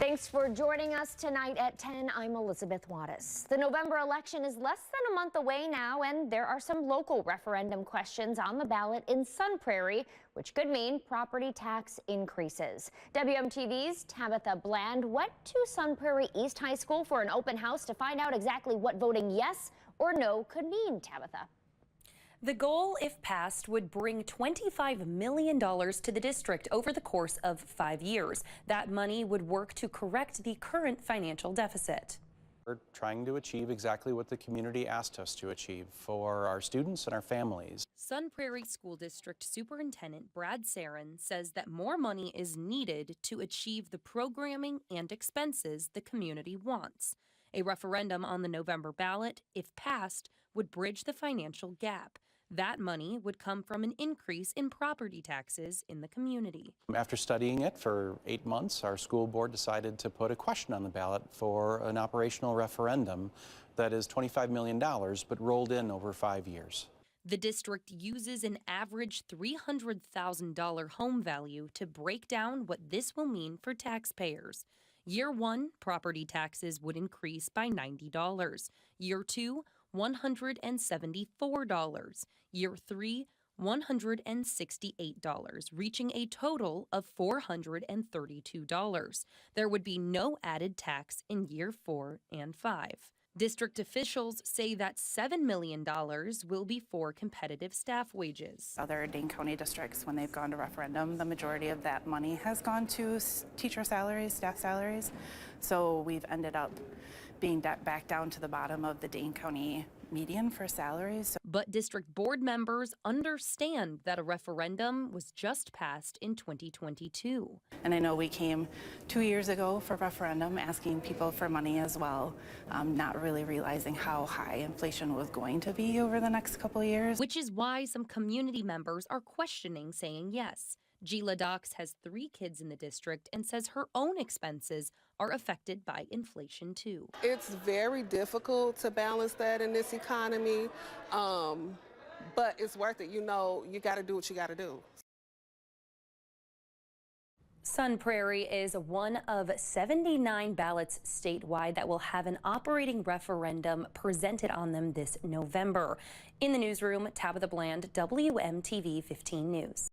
Thanks for joining us tonight at 10. I'm Elizabeth Wattis. The November election is less than a month away now, and there are some local referendum questions on the ballot in Sun Prairie, which could mean property tax increases. WMTV's Tabitha Bland went to Sun Prairie East High School for an open house to find out exactly what voting yes or no could mean. Tabitha. The goal, if passed, would bring $25 million to the district over the course of 5 years. That money would work to correct the current financial deficit. We're trying to achieve exactly what the community asked us to achieve for our students and our families. Sun Prairie School District Superintendent Brad Sarin says that more money is needed to achieve the programming and expenses the community wants. A referendum on the November ballot, if passed, would bridge the financial gap. That money would come from an increase in property taxes in the community. After studying it for 8 months, our school board decided to put a question on the ballot for an operational referendum that is $25 million, but rolled in over 5 years. The district uses an average $300,000 home value to break down what this will mean for taxpayers. Year 1, property taxes would increase by $90. Year 2, $174. Year 3, $168, reaching a total of $432. There would be no added tax in year 4 and 5. District officials say that $7 million will be for competitive staff wages. Other Dane County districts, when they've gone to referendum, the majority of that money has gone to teacher salaries, staff salaries. So we've ended up being back down to the bottom of the Dane County median for salaries. But district board members understand that a referendum was just passed in 2022. And I know we came 2 years ago for referendum asking people for money as well, not really realizing how high inflation was going to be over the next couple of years. Which is why some community members are questioning saying yes. Gila Dox has 3 kids in the district and says her own expenses are affected by inflation too. It's very difficult to balance that in this economy, but it's worth it. You know, you got to do what you got to do. Sun Prairie is one of 79 ballots statewide that will have an operating referendum presented on them this November. In the newsroom, Tabitha Bland, WMTV 15 News.